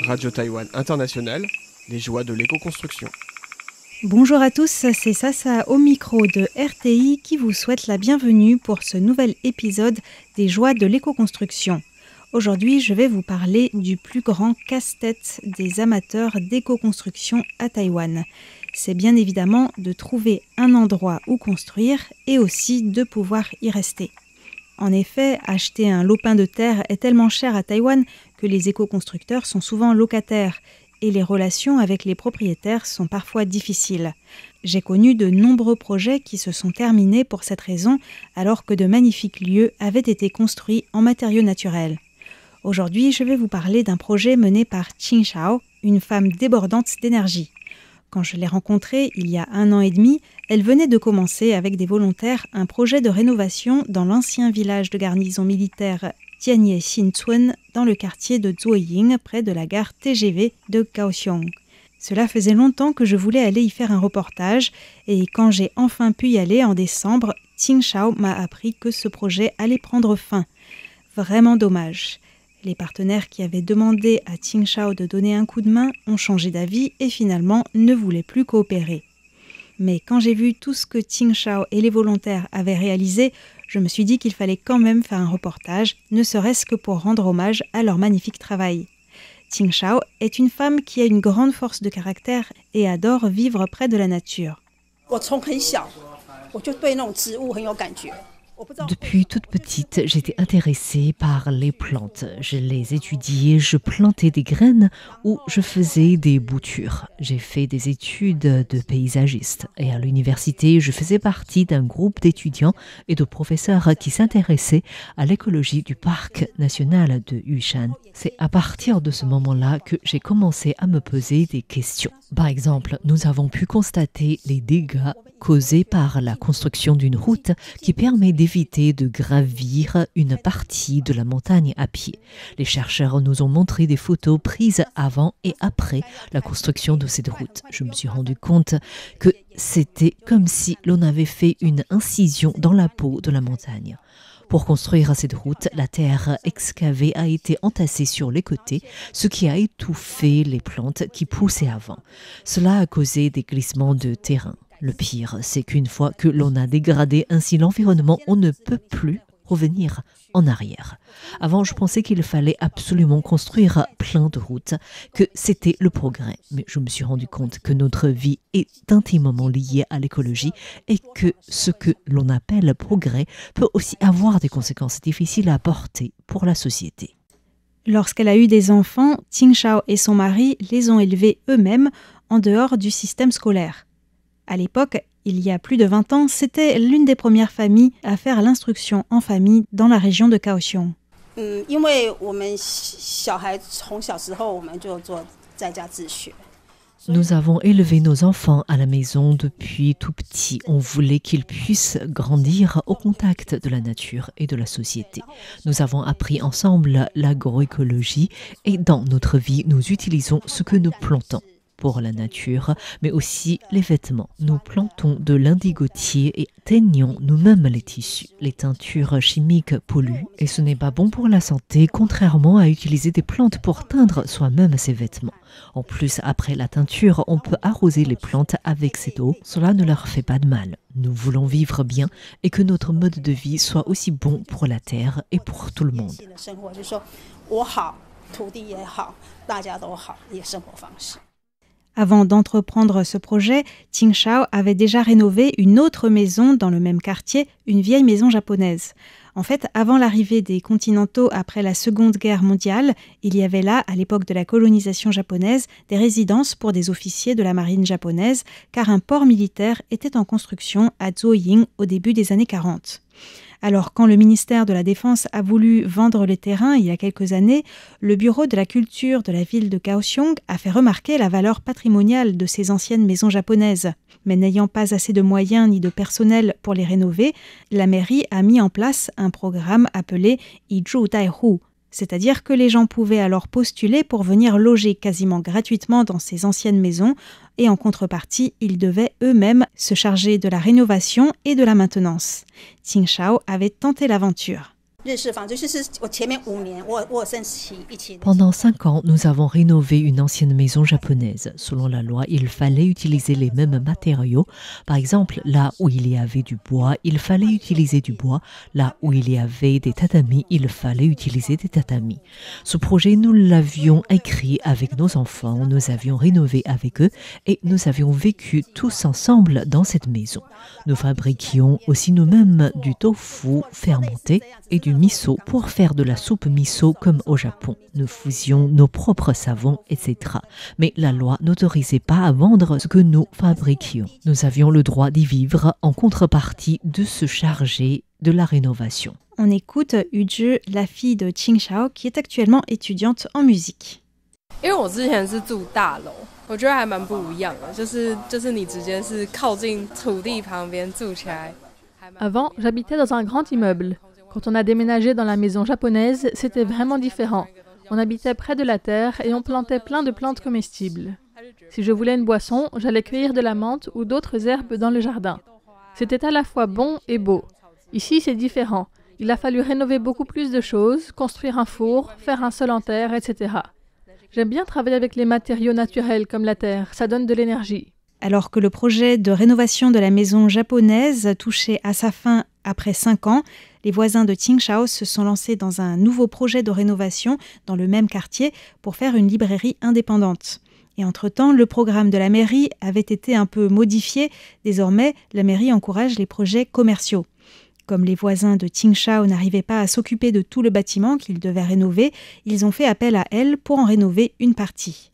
Radio Taïwan International, les joies de l'éco-construction. Bonjour à tous, c'est Sasa au micro de RTI qui vous souhaite la bienvenue pour ce nouvel épisode des joies de l'éco-construction. Aujourd'hui, je vais vous parler du plus grand casse-tête des amateurs d'éco-construction à Taïwan. C'est bien évidemment de trouver un endroit où construire et aussi de pouvoir y rester. En effet, acheter un lopin de terre est tellement cher à Taïwan que les éco-constructeurs sont souvent locataires et les relations avec les propriétaires sont parfois difficiles. J'ai connu de nombreux projets qui se sont terminés pour cette raison alors que de magnifiques lieux avaient été construits en matériaux naturels. Aujourd'hui, je vais vous parler d'un projet mené par Qing Shao, une femme débordante d'énergie. Quand je l'ai rencontrée il y a 1 an et demi, elle venait de commencer avec des volontaires un projet de rénovation dans l'ancien village de garnison militaire Jianye Xinchun dans le quartier de Zuoying près de la gare TGV de Kaohsiung. Cela faisait longtemps que je voulais aller y faire un reportage et quand j'ai enfin pu y aller en décembre, Qing Shao m'a appris que ce projet allait prendre fin. Vraiment dommage. Les partenaires qui avaient demandé à Qing Shao de donner un coup de main ont changé d'avis et finalement ne voulaient plus coopérer. Mais quand j'ai vu tout ce que Qing Shao et les volontaires avaient réalisé, je me suis dit qu'il fallait quand même faire un reportage, ne serait-ce que pour rendre hommage à leur magnifique travail. Qing Shao est une femme qui a une grande force de caractère et adore vivre près de la nature. Depuis toute petite, j'étais intéressée par les plantes. Je les étudiais, je plantais des graines ou je faisais des boutures. J'ai fait des études de paysagiste et à l'université, je faisais partie d'un groupe d'étudiants et de professeurs qui s'intéressaient à l'écologie du parc national de Yushan. C'est à partir de ce moment-là que j'ai commencé à me poser des questions. Par exemple, nous avons pu constater les dégâts causés par la construction d'une route qui permet d'éviter de gravir une partie de la montagne à pied. Les chercheurs nous ont montré des photos prises avant et après la construction de cette route. Je me suis rendu compte que c'était comme si l'on avait fait une incision dans la peau de la montagne. Pour construire cette route, la terre excavée a été entassée sur les côtés, ce qui a étouffé les plantes qui poussaient avant. Cela a causé des glissements de terrain. Le pire, c'est qu'une fois que l'on a dégradé ainsi l'environnement, on ne peut plus revenir en arrière. Avant, je pensais qu'il fallait absolument construire plein de routes, que c'était le progrès. Mais je me suis rendu compte que notre vie est intimement liée à l'écologie et que ce que l'on appelle progrès peut aussi avoir des conséquences difficiles à porter pour la société. Lorsqu'elle a eu des enfants, Qing Shao et son mari les ont élevés eux-mêmes en dehors du système scolaire. À l'époque, il y a plus de 20 ans, c'était l'une des premières familles à faire l'instruction en famille dans la région de Kaohsiung. Nous avons élevé nos enfants à la maison depuis tout petit. On voulait qu'ils puissent grandir au contact de la nature et de la société. Nous avons appris ensemble l'agroécologie et dans notre vie, nous utilisons ce que nous plantons. Pour la nature, mais aussi les vêtements. Nous plantons de l'indigotier et teignons nous-mêmes les tissus. Les teintures chimiques polluent et ce n'est pas bon pour la santé, contrairement à utiliser des plantes pour teindre soi-même ses vêtements. En plus, après la teinture, on peut arroser les plantes avec cette eau. Cela ne leur fait pas de mal. Nous voulons vivre bien et que notre mode de vie soit aussi bon pour la terre et pour tout le monde. Avant d'entreprendre ce projet, Qing Shao avait déjà rénové une autre maison dans le même quartier, une vieille maison japonaise. En fait, avant l'arrivée des Continentaux après la Seconde Guerre mondiale, il y avait là, à l'époque de la colonisation japonaise, des résidences pour des officiers de la marine japonaise, car un port militaire était en construction à Zuoying au début des années 40. Alors, quand le ministère de la Défense a voulu vendre les terrains il y a quelques années, le bureau de la culture de la ville de Kaohsiung a fait remarquer la valeur patrimoniale de ces anciennes maisons japonaises. Mais n'ayant pas assez de moyens ni de personnel pour les rénover, la mairie a mis en place un programme appelé Iju Daihu, C'est-à-dire que les gens pouvaient alors postuler pour venir loger quasiment gratuitement dans ces anciennes maisons et en contrepartie, ils devaient eux-mêmes se charger de la rénovation et de la maintenance. Qingshao avait tenté l'aventure. Pendant 5 ans, nous avons rénové une ancienne maison japonaise. Selon la loi, il fallait utiliser les mêmes matériaux. Par exemple, là où il y avait du bois, il fallait utiliser du bois. Là où il y avait des tatamis, il fallait utiliser des tatamis. Ce projet, nous l'avions écrit avec nos enfants, nous avions rénové avec eux et nous avions vécu tous ensemble dans cette maison. Nous fabriquions aussi nous-mêmes du tofu fermenté et du miso pour faire de la soupe miso comme au Japon. Nous faisions nos propres savons, etc. Mais la loi n'autorisait pas à vendre ce que nous fabriquions. Nous avions le droit d'y vivre en contrepartie de se charger de la rénovation. On écoute Yuzhi, la fille de Qingshao, qui est actuellement étudiante en musique. Avant, j'habitais dans un grand immeuble. Quand on a déménagé dans la maison japonaise, c'était vraiment différent. On habitait près de la terre et on plantait plein de plantes comestibles. Si je voulais une boisson, j'allais cueillir de la menthe ou d'autres herbes dans le jardin. C'était à la fois bon et beau. Ici, c'est différent. Il a fallu rénover beaucoup plus de choses, construire un four, faire un sol en terre, etc. J'aime bien travailler avec les matériaux naturels comme la terre, ça donne de l'énergie. Alors que le projet de rénovation de la maison japonaise touchait à sa fin après 5 ans, les voisins de Qingshao se sont lancés dans un nouveau projet de rénovation dans le même quartier pour faire une librairie indépendante. Et entre-temps, le programme de la mairie avait été un peu modifié. Désormais, la mairie encourage les projets commerciaux. Comme les voisins de Qingshao n'arrivaient pas à s'occuper de tout le bâtiment qu'ils devaient rénover, ils ont fait appel à elle pour en rénover une partie.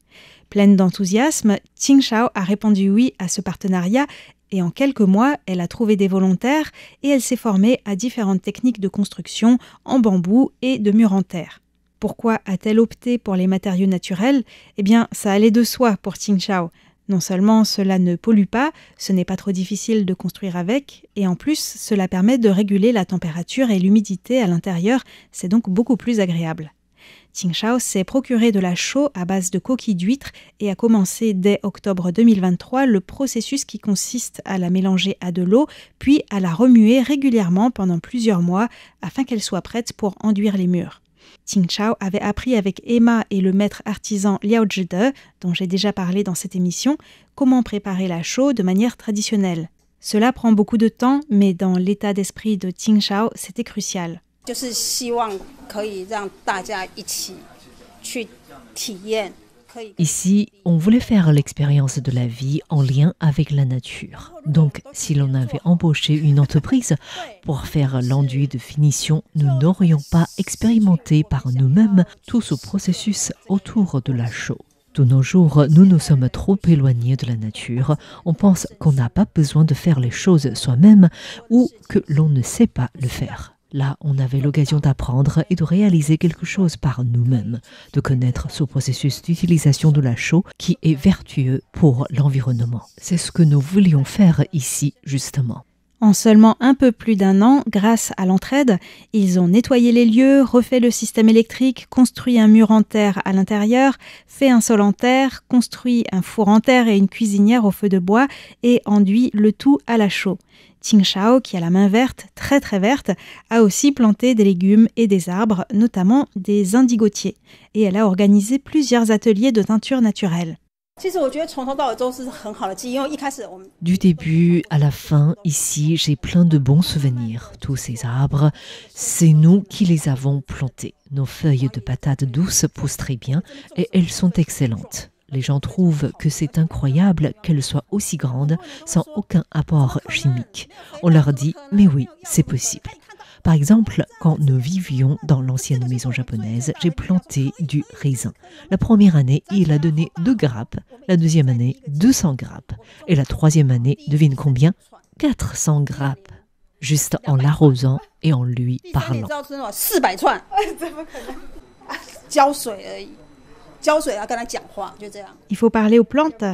Pleine d'enthousiasme, Qingshao a répondu oui à ce partenariat et en quelques mois, elle a trouvé des volontaires et elle s'est formée à différentes techniques de construction en bambou et de murs en terre. Pourquoi a-t-elle opté pour les matériaux naturels ? Eh bien, ça allait de soi pour Qingshao. Non seulement cela ne pollue pas, ce n'est pas trop difficile de construire avec, et en plus, cela permet de réguler la température et l'humidité à l'intérieur, c'est donc beaucoup plus agréable. Qingshao s'est procuré de la chaux à base de coquilles d'huîtres et a commencé dès octobre 2023 le processus qui consiste à la mélanger à de l'eau, puis à la remuer régulièrement pendant plusieurs mois afin qu'elle soit prête pour enduire les murs. Qingshao avait appris avec Emma et le maître artisan Liao Zhide, dont j'ai déjà parlé dans cette émission, comment préparer la chaux de manière traditionnelle. Cela prend beaucoup de temps, mais dans l'état d'esprit de Qingshao, c'était crucial. Ici, on voulait faire l'expérience de la vie en lien avec la nature. Donc, si l'on avait embauché une entreprise pour faire l'enduit de finition, nous n'aurions pas expérimenté par nous-mêmes tout ce processus autour de la chaux. De nos jours, nous nous sommes trop éloignés de la nature. On pense qu'on n'a pas besoin de faire les choses soi-même ou que l'on ne sait pas le faire. Là, on avait l'occasion d'apprendre et de réaliser quelque chose par nous-mêmes, de connaître ce processus d'utilisation de la chaux qui est vertueux pour l'environnement. C'est ce que nous voulions faire ici, justement. En seulement un peu plus d'1 an, grâce à l'entraide, ils ont nettoyé les lieux, refait le système électrique, construit un mur en terre à l'intérieur, fait un sol en terre, construit un four en terre et une cuisinière au feu de bois et enduit le tout à la chaux. Qingshao, qui a la main verte, très très verte, a aussi planté des légumes et des arbres, notamment des indigotiers. Et elle a organisé plusieurs ateliers de teinture naturelle. Du début à la fin, ici, j'ai plein de bons souvenirs. Tous ces arbres, c'est nous qui les avons plantés. Nos feuilles de patates douces poussent très bien et elles sont excellentes. Les gens trouvent que c'est incroyable qu'elles soient aussi grandes sans aucun apport chimique. On leur dit « mais oui, c'est possible ». Par exemple, quand nous vivions dans l'ancienne maison japonaise, j'ai planté du raisin. La première année, il a donné 2 grappes, la deuxième année, 200 grappes. Et la troisième année, devine combien ? 400 grappes. Juste en l'arrosant et en lui parlant. Il faut parler aux plantes.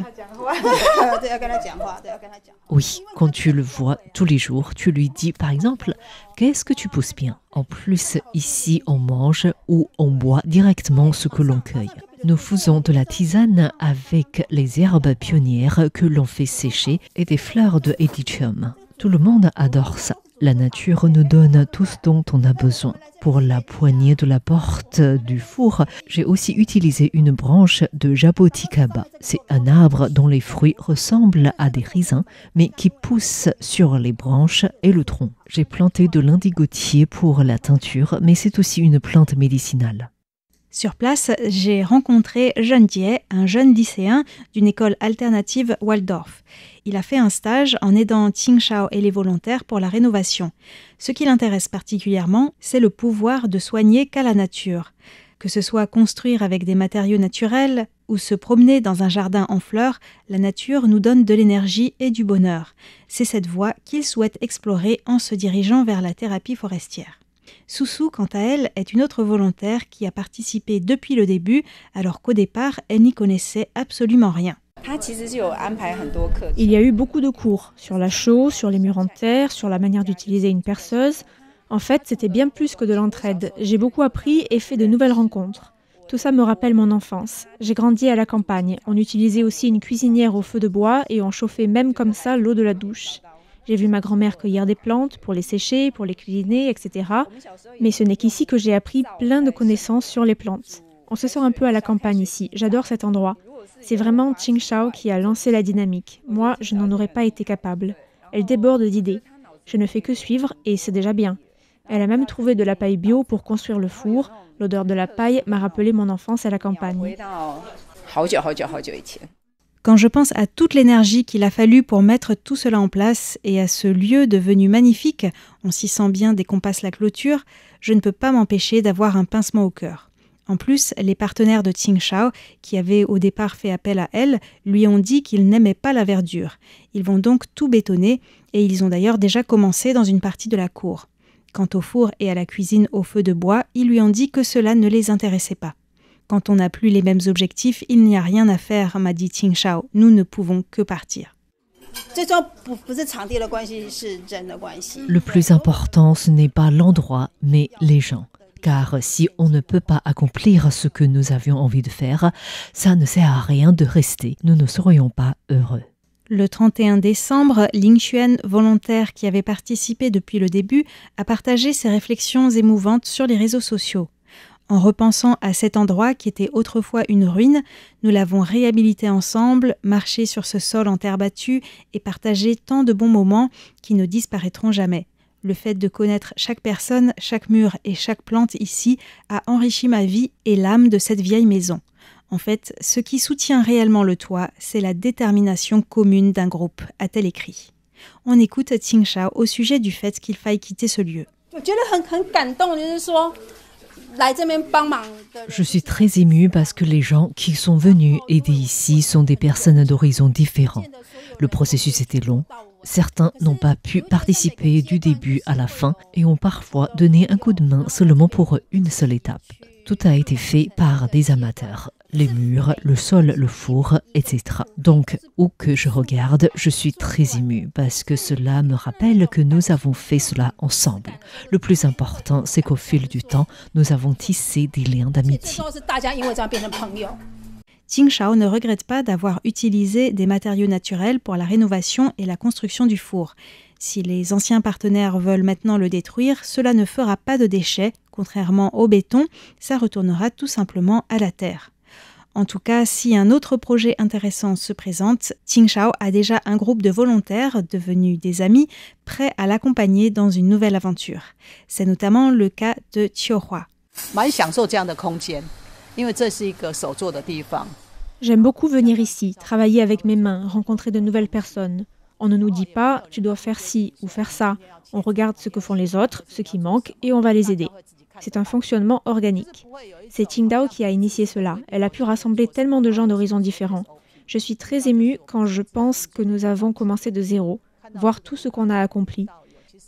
Oui, quand tu le vois tous les jours, tu lui dis par exemple « Qu'est-ce que tu pousses bien ?» En plus, ici, on mange ou on boit directement ce que l'on cueille. Nous faisons de la tisane avec les herbes pionnières que l'on fait sécher et des fleurs de Hedychium. Tout le monde adore ça. La nature nous donne tout ce dont on a besoin. Pour la poignée de la porte du four, j'ai aussi utilisé une branche de jaboticaba. C'est un arbre dont les fruits ressemblent à des raisins, mais qui poussent sur les branches et le tronc. J'ai planté de l'indigotier pour la teinture, mais c'est aussi une plante médicinale. Sur place, j'ai rencontré Zhen Jie, un jeune lycéen d'une école alternative Waldorf. Il a fait un stage en aidant Qingshao et les volontaires pour la rénovation. Ce qui l'intéresse particulièrement, c'est le pouvoir de soigner qu'à la nature. Que ce soit construire avec des matériaux naturels ou se promener dans un jardin en fleurs, la nature nous donne de l'énergie et du bonheur. C'est cette voie qu'il souhaite explorer en se dirigeant vers la thérapie forestière. Soussou, quant à elle, est une autre volontaire qui a participé depuis le début, alors qu'au départ, elle n'y connaissait absolument rien. Il y a eu beaucoup de cours sur la chaux, sur les murs en terre, sur la manière d'utiliser une perceuse. En fait, c'était bien plus que de l'entraide. J'ai beaucoup appris et fait de nouvelles rencontres. Tout ça me rappelle mon enfance. J'ai grandi à la campagne. On utilisait aussi une cuisinière au feu de bois et on chauffait même comme ça l'eau de la douche. J'ai vu ma grand-mère cueillir des plantes pour les sécher, pour les cuisiner, etc. Mais ce n'est qu'ici que j'ai appris plein de connaissances sur les plantes. On se sent un peu à la campagne ici. J'adore cet endroit. C'est vraiment Qingshao qui a lancé la dynamique. Moi, je n'en aurais pas été capable. Elle déborde d'idées. Je ne fais que suivre et c'est déjà bien. Elle a même trouvé de la paille bio pour construire le four. L'odeur de la paille m'a rappelé mon enfance à la campagne. Quand je pense à toute l'énergie qu'il a fallu pour mettre tout cela en place et à ce lieu devenu magnifique, on s'y sent bien dès qu'on passe la clôture, je ne peux pas m'empêcher d'avoir un pincement au cœur. En plus, les partenaires de Qingshao, qui avaient au départ fait appel à elle, lui ont dit qu'ils n'aimaient pas la verdure. Ils vont donc tout bétonner et ils ont d'ailleurs déjà commencé dans une partie de la cour. Quant au four et à la cuisine au feu de bois, ils lui ont dit que cela ne les intéressait pas. Quand on n'a plus les mêmes objectifs, il n'y a rien à faire, m'a dit Qingshao. Nous ne pouvons que partir. Le plus important, ce n'est pas l'endroit, mais les gens. Car si on ne peut pas accomplir ce que nous avions envie de faire, ça ne sert à rien de rester. Nous ne serions pas heureux. Le 31 décembre, Ling Xuan, volontaire qui avait participé depuis le début, a partagé ses réflexions émouvantes sur les réseaux sociaux. En repensant à cet endroit qui était autrefois une ruine, nous l'avons réhabilité ensemble, marché sur ce sol en terre battue et partagé tant de bons moments qui ne disparaîtront jamais. Le fait de connaître chaque personne, chaque mur et chaque plante ici a enrichi ma vie et l'âme de cette vieille maison. En fait, ce qui soutient réellement le toit, c'est la détermination commune d'un groupe, a-t-elle écrit. On écoute Qingshao au sujet du fait qu'il faille quitter ce lieu. Je suis très émue parce que les gens qui sont venus aider ici sont des personnes d'horizons différents. Le processus était long. Certains n'ont pas pu participer du début à la fin et ont parfois donné un coup de main seulement pour une seule étape. Tout a été fait par des amateurs. Les murs, le sol, le four, etc. Donc, où que je regarde, je suis très émue parce que cela me rappelle que nous avons fait cela ensemble. Le plus important, c'est qu'au fil du temps, nous avons tissé des liens d'amitié. Qingshao ne regrette pas d'avoir utilisé des matériaux naturels pour la rénovation et la construction du four. Si les anciens partenaires veulent maintenant le détruire, cela ne fera pas de déchets. Contrairement au béton, ça retournera tout simplement à la terre. En tout cas, si un autre projet intéressant se présente, Qingshao a déjà un groupe de volontaires, devenus des amis, prêts à l'accompagner dans une nouvelle aventure. C'est notamment le cas de Qiuhua. J'aime beaucoup venir ici, travailler avec mes mains, rencontrer de nouvelles personnes. On ne nous dit pas « tu dois faire ci ou faire ça ». On regarde ce que font les autres, ce qui manque, et on va les aider. C'est un fonctionnement organique. C'est Qingdao qui a initié cela. Elle a pu rassembler tellement de gens d'horizons différents. Je suis très émue quand je pense que nous avons commencé de zéro, voir tout ce qu'on a accompli.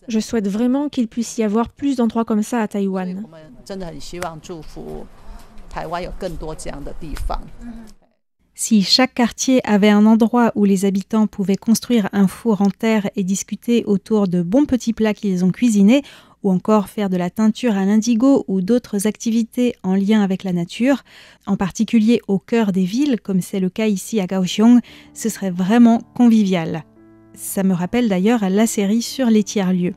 Je souhaite vraiment qu'il puisse y avoir plus d'endroits comme ça à Taïwan. Si chaque quartier avait un endroit où les habitants pouvaient construire un four en terre et discuter autour de bons petits plats qu'ils ont cuisinés, ou encore faire de la teinture à l'indigo ou d'autres activités en lien avec la nature, en particulier au cœur des villes, comme c'est le cas ici à Kaohsiung, ce serait vraiment convivial. Ça me rappelle d'ailleurs la série sur les tiers-lieux.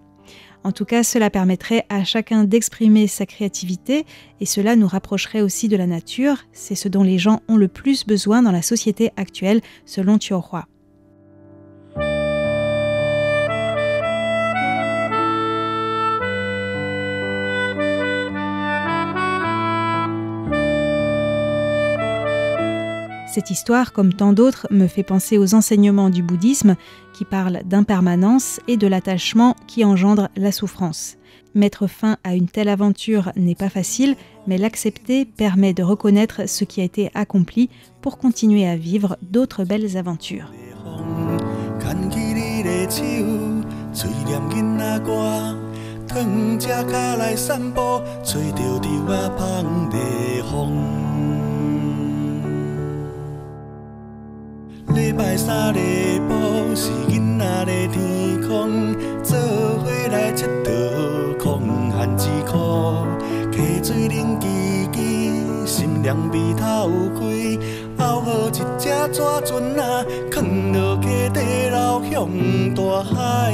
En tout cas, cela permettrait à chacun d'exprimer sa créativité et cela nous rapprocherait aussi de la nature. C'est ce dont les gens ont le plus besoin dans la société actuelle, selon Thiohua. Cette histoire, comme tant d'autres, me fait penser aux enseignements du bouddhisme qui parlent d'impermanence et de l'attachement qui engendre la souffrance. Mettre fin à une telle aventure n'est pas facile, mais l'accepter permet de reconnaître ce qui a été accompli pour continuer à vivre d'autres belles aventures.礼拜三礼拜是囡仔的天空，做伙来佚佗，空闲之苦。溪水冷吱吱，心凉味透开。熬好一只蛇船啊，放落溪底流向大海。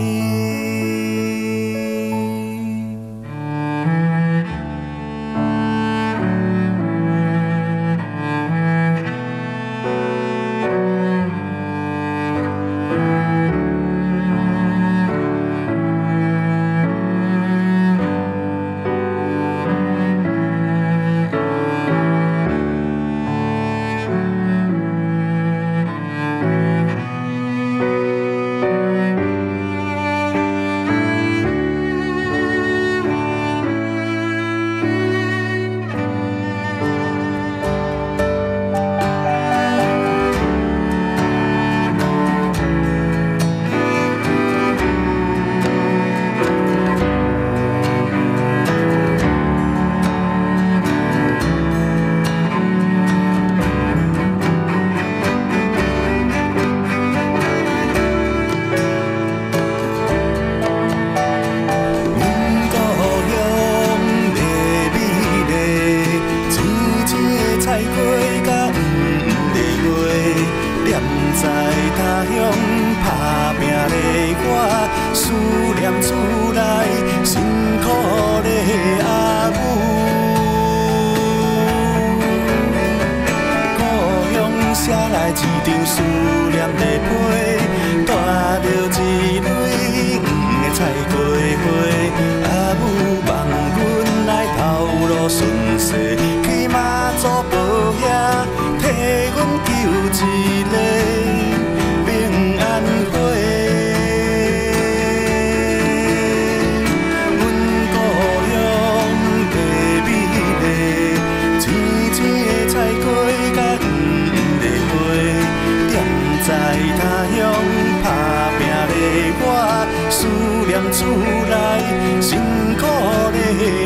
思念厝内辛苦的